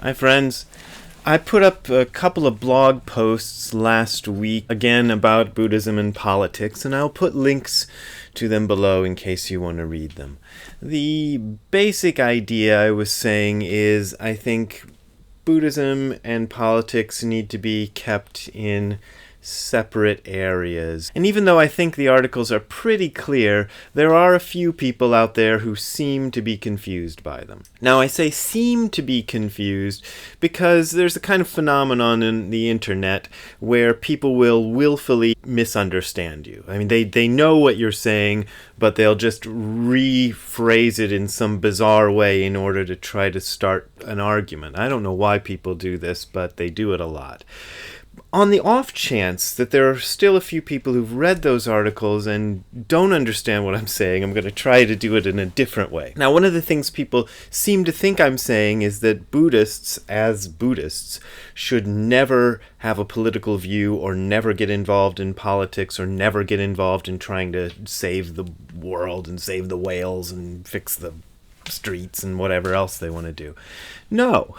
Hi, friends. I put up a couple of blog posts last week, again about Buddhism and politics, and I'll put links to them below in case you want to read them. The basic idea I was saying is I think Buddhism and politics need to be kept in separate areas. And even though I think the articles are pretty clear, there are a few people out there who seem to be confused by them. Now, I say seem to be confused because there's a kind of phenomenon in the internet where people will willfully misunderstand you. I mean, they know what you're saying, but they'll just rephrase it in some bizarre way in order to try to start an argument. I don't know why people do this, but they do it a lot. On the off chance that there are still a few people who've read those articles and don't understand what I'm saying, I'm going to try to do it in a different way. Now, one of the things people seem to think I'm saying is that Buddhists, as Buddhists, should never have a political view or never get involved in politics or never get involved in trying to save the world and save the whales and fix the streets and whatever else they want to do. No,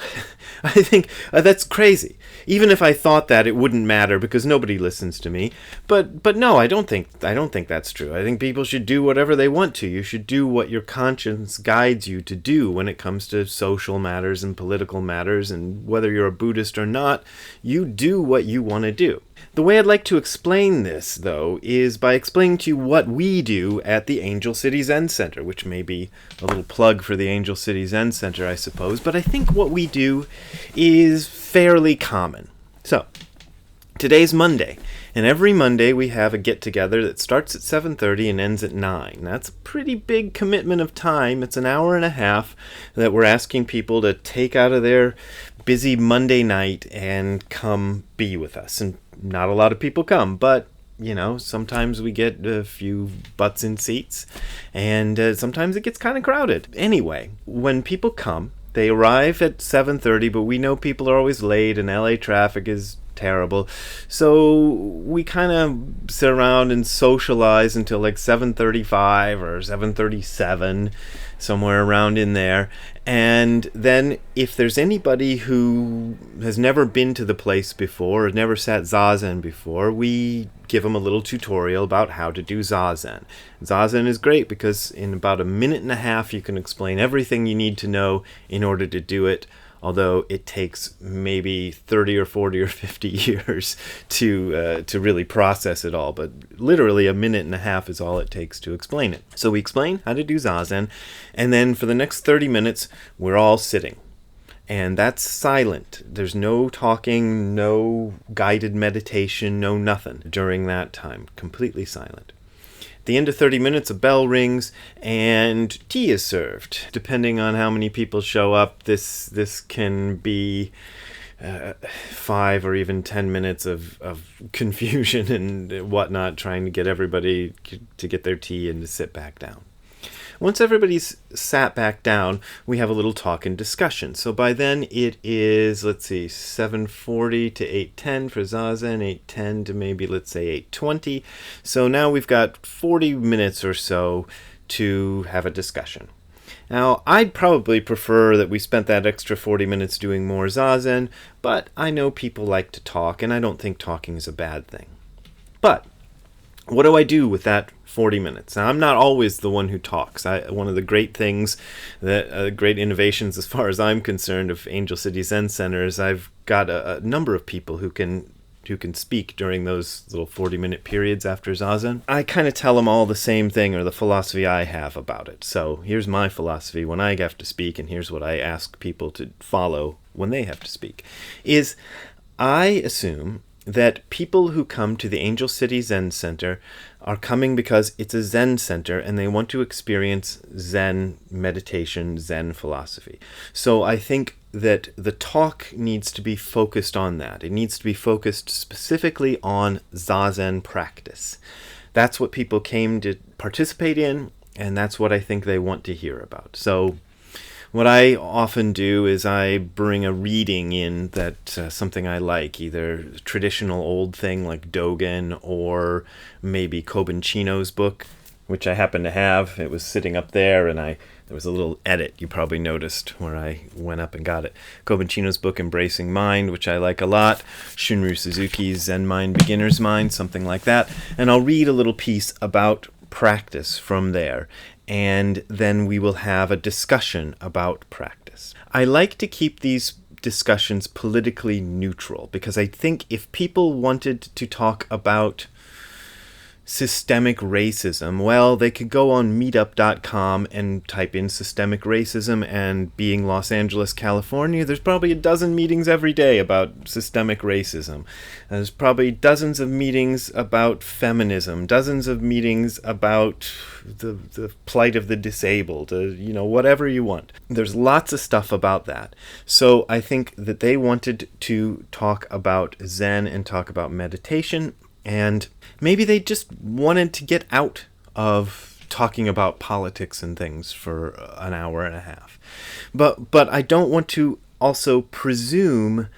I think that's crazy. Even if I thought that, it wouldn't matter because nobody listens to me. But no, I don't think that's true. I think people should do whatever they want to. You should do what your conscience guides you to do when it comes to social matters and political matters, and whether you're a Buddhist or not, you do what you want to do. The way I'd like to explain this, though, is by explaining to you what we do at the Angel City Zen Center, which may be a little plug for the Angel City Zen Center, I suppose, but I think what we do is fairly common. So, today's Monday, and every Monday we have a get-together that starts at 7:30 and ends at 9. That's a pretty big commitment of time. It's an hour and a half that we're asking people to take out of their busy Monday night and come be with us. And not a lot of people come, but sometimes we get a few butts in seats, and sometimes it gets kind of crowded. Anyway, when people come, they arrive at 7:30, but we know people are always late and LA traffic is terrible. So we kind of sit around and socialize until like 7:35 or 7:37, somewhere around in there. And then if there's anybody who has never been to the place before or never sat Zazen before, we give them a little tutorial about how to do Zazen. Zazen is great because in about a minute and a half you can explain everything you need to know in order to do it, although it takes maybe 30 or 40 or 50 years to really process it all. But literally a minute and a half is all it takes to explain it. So we explain how to do Zazen, and then for the next 30 minutes, we're all sitting. And that's silent. There's no talking, no guided meditation, no nothing during that time. Completely silent. At the end of 30 minutes, a bell rings and tea is served. Depending on how many people show up, this can be 5 or even 10 minutes of confusion and whatnot, trying to get everybody to get their tea and to sit back down. Once everybody's sat back down, we have a little talk and discussion. So by then it is, 7:40 to 8:10 for Zazen, 8:10 to maybe, 8:20. So now we've got 40 minutes or so to have a discussion. Now, I'd probably prefer that we spent that extra 40 minutes doing more Zazen, but I know people like to talk, and I don't think talking is a bad thing. But what do I do with that 40 minutes? Now, I'm not always the one who talks. One of the great things, great innovations as far as I'm concerned of Angel City Zen Center is I've got a number of people who can speak during those little 40-minute periods after Zazen. I kind of tell them all the same thing, or the philosophy I have about it. So here's my philosophy when I have to speak, and here's what I ask people to follow when they have to speak, is I assume that people who come to the Angel City Zen Center are coming because it's a Zen center and they want to experience Zen meditation, Zen philosophy. So I think that the talk needs to be focused on that. It needs to be focused specifically on Zazen practice. That's what people came to participate in, and that's what I think they want to hear about. So what I often do is I bring a reading in that something I like, either a traditional old thing like Dogen or maybe Koben Chino's book, which I happen to have. It was sitting up there, and I There was a little edit you probably noticed where I went up and got it. Kobanchino's book, Embracing Mind, which I like a lot. Shunryu Suzuki's Zen Mind, Beginner's Mind, something like that. And I'll read a little piece about practice from there. And then we will have a discussion about practice. I like to keep these discussions politically neutral because I think if people wanted to talk about systemic racism, well, they could go on meetup.com and type in systemic racism, and being Los Angeles, California, there's probably a dozen meetings every day about systemic racism. There's probably dozens of meetings about feminism, dozens of meetings about the plight of the disabled, whatever you want. There's lots of stuff about that. So I think that they wanted to talk about Zen and talk about meditation, and maybe they just wanted to get out of talking about politics and things for an hour and a half. But I don't want to also presume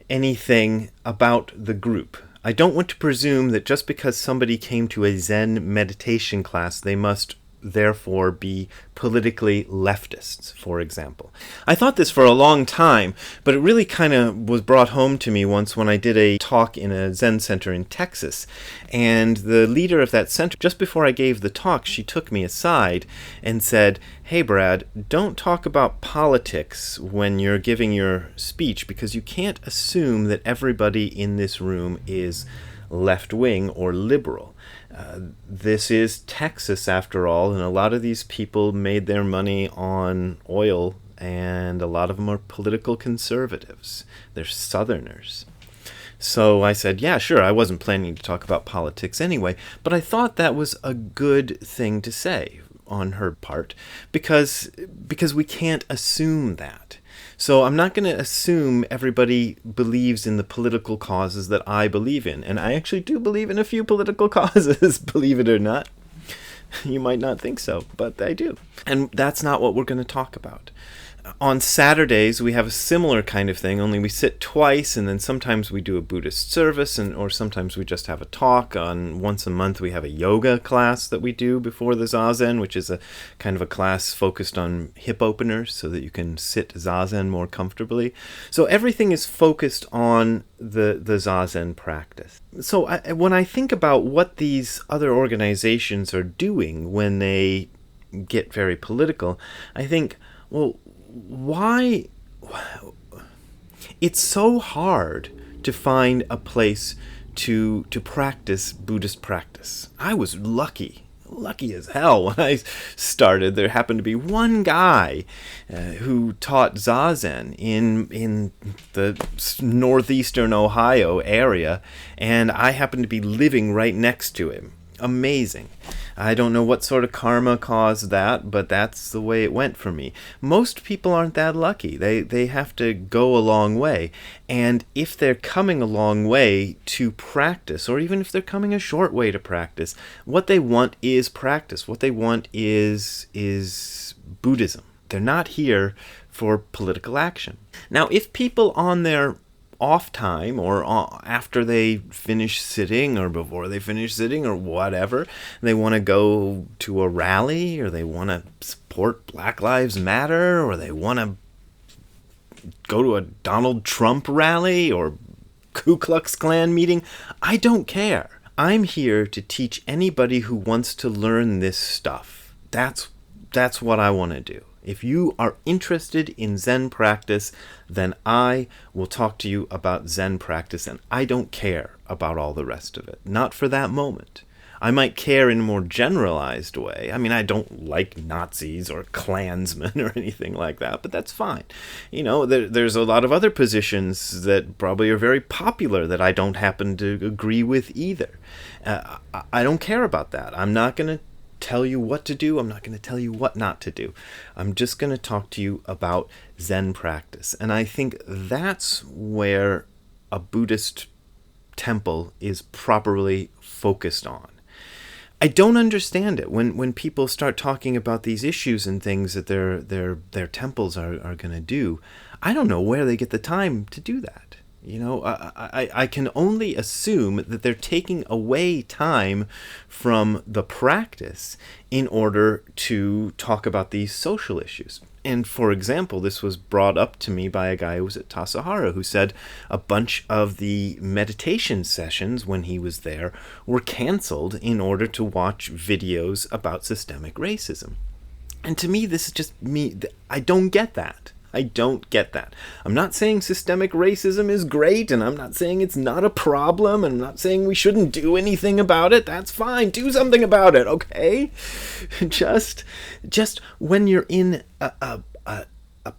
anything about the group. I don't want to presume that just because somebody came to a Zen meditation class, they must therefore be politically leftists, for example. I thought this for a long time, but it really kind of was brought home to me once when I did a talk in a Zen center in Texas. And the leader of that center, just before I gave the talk, she took me aside and said, "Hey, Brad, don't talk about politics when you're giving your speech, because you can't assume that everybody in this room is left-wing or liberal. This is Texas, after all, and a lot of these people made their money on oil, and a lot of them are political conservatives. They're Southerners." So I said, yeah, sure, I wasn't planning to talk about politics anyway, but I thought that was a good thing to say on her part, because we can't assume that. So I'm not going to assume everybody believes in the political causes that I believe in. And I actually do believe in a few political causes, believe it or not. You might not think so, but I do. And that's not what we're going to talk about. On Saturdays, we have a similar kind of thing, only we sit twice, and then sometimes we do a Buddhist service, or sometimes we just have a talk. Once a month, we have a yoga class that we do before the Zazen, which is a kind of a class focused on hip openers so that you can sit Zazen more comfortably. So everything is focused on the Zazen practice. So when I think about what these other organizations are doing when they get very political, I think, well, why it's so hard to find a place to practice Buddhist practice. I was lucky as hell when I started. There happened to be one guy who taught Zazen in the northeastern Ohio area, and I happened to be living right next to him. Amazing. I don't know what sort of karma caused that, but that's the way it went for me. Most people aren't that lucky. They have to go a long way. And if they're coming a long way to practice, or even if they're coming a short way to practice, what they want is practice. What they want is Buddhism. They're not here for political action. Now, if people on their off time, or after they finish sitting, or before they finish sitting, or whatever, they want to go to a rally, or they want to support Black Lives Matter, or they want to go to a Donald Trump rally or Ku Klux Klan meeting, I don't care. I'm here to teach anybody who wants to learn this stuff. That's what I want to do. If you are interested in Zen practice, then I will talk to you about Zen practice, and I don't care about all the rest of it. Not for that moment. I might care in a more generalized way. I mean, I don't like Nazis or Klansmen or anything like that, but that's fine. There's a lot of other positions that probably are very popular that I don't happen to agree with either. I don't care about that. I'm not going to tell you what to do. I'm not going to tell you what not to do. I'm just going to talk to you about Zen practice. And I think that's where a Buddhist temple is properly focused on. I don't understand it when people start talking about these issues and things that their temples are going to do. I don't know where they get the time to do that. I can only assume that they're taking away time from the practice in order to talk about these social issues. And for example, this was brought up to me by a guy who was at Tassajara who said a bunch of the meditation sessions when he was there were canceled in order to watch videos about systemic racism. And to me, this is just me. I don't get that. I don't get that. I'm not saying systemic racism is great, and I'm not saying it's not a problem, and I'm not saying we shouldn't do anything about it. That's fine. Do something about it, okay? Just when you're in a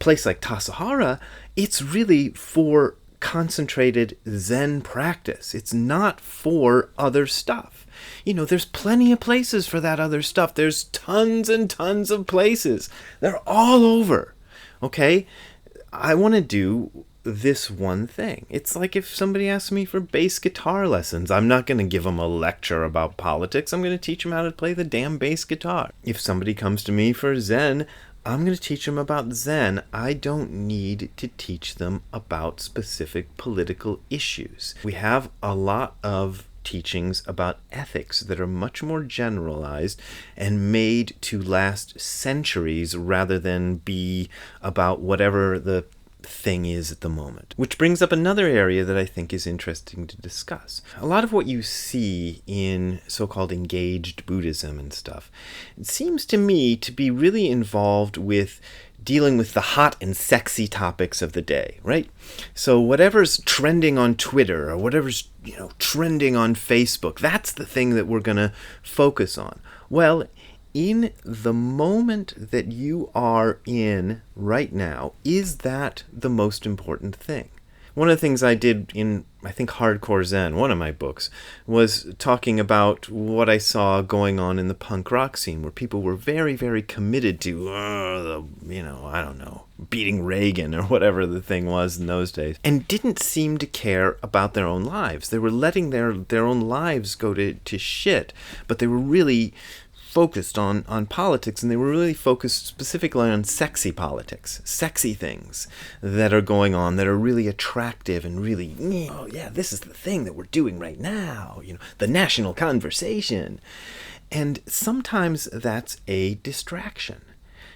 place like Tassajara, it's really for concentrated Zen practice. It's not for other stuff. There's plenty of places for that other stuff. There's tons and tons of places. They're all over. Okay, I want to do this one thing. It's like if somebody asks me for bass guitar lessons, I'm not going to give them a lecture about politics. I'm going to teach them how to play the damn bass guitar. If somebody comes to me for Zen, I'm going to teach them about Zen. I don't need to teach them about specific political issues. We have a lot of teachings about ethics that are much more generalized and made to last centuries rather than be about whatever the thing is at the moment. Which brings up another area that I think is interesting to discuss. A lot of what you see in so-called engaged Buddhism and stuff, it seems to me to be really involved with dealing with the hot and sexy topics of the day, right? So whatever's trending on Twitter or whatever's, trending on Facebook, that's the thing that we're going to focus on. Well, in the moment that you are in right now, is that the most important thing? One of the things I did in, I think, Hardcore Zen, one of my books, was talking about what I saw going on in the punk rock scene, where people were very, very committed to, I don't know, beating Reagan or whatever the thing was in those days, and didn't seem to care about their own lives. They were letting their own lives go to shit, but they were really focused on politics, and they were really focused specifically on sexy politics, sexy things that are going on that are really attractive and really, oh yeah, this is the thing that we're doing right now, the national conversation. And sometimes that's a distraction.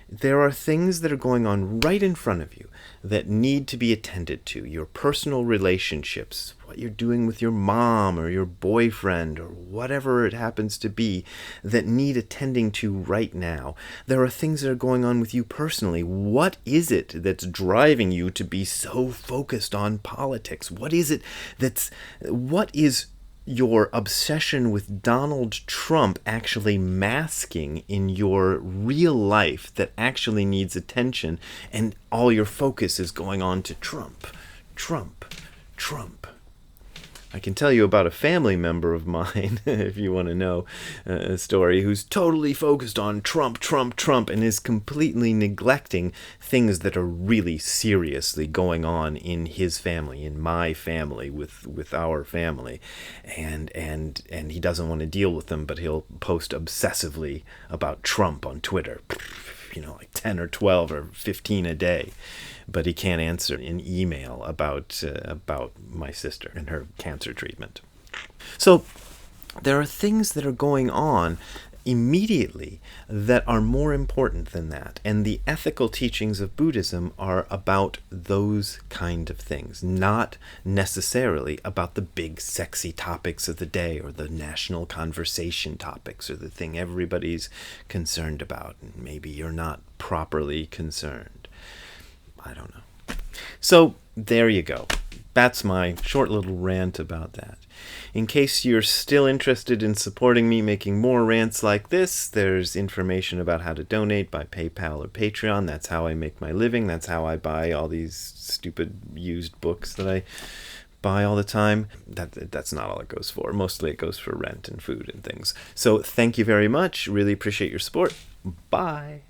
There are things that are going on right in front of you that need to be attended to. Your personal relationships, what you're doing with your mom or your boyfriend or whatever it happens to be that need attending to right now. There are things that are going on with you personally. What is it that's driving you to be so focused on politics? What is your obsession with Donald Trump actually masking in your real life that actually needs attention, and all your focus is going on to Trump, Trump, Trump? I can tell you about a family member of mine, if you want to know a story, who's totally focused on Trump, Trump, Trump, and is completely neglecting things that are really seriously going on in his family, in my family, with our family. And he doesn't want to deal with them, but he'll post obsessively about Trump on Twitter. Like 10 or 12 or 15 a day. But he can't answer an email about my sister and her cancer treatment. So there are things that are going on immediately that are more important than that. And the ethical teachings of Buddhism are about those kind of things, not necessarily about the big sexy topics of the day or the national conversation topics or the thing everybody's concerned about. And maybe you're not properly concerned. I don't know. So there you go. That's my short little rant about that. In case you're still interested in supporting me making more rants like this, there's information about how to donate by PayPal or Patreon. That's how I make my living. That's how I buy all these stupid used books that I buy all the time. That's not all it goes for. Mostly it goes for rent and food and things. So thank you very much. Really appreciate your support. Bye.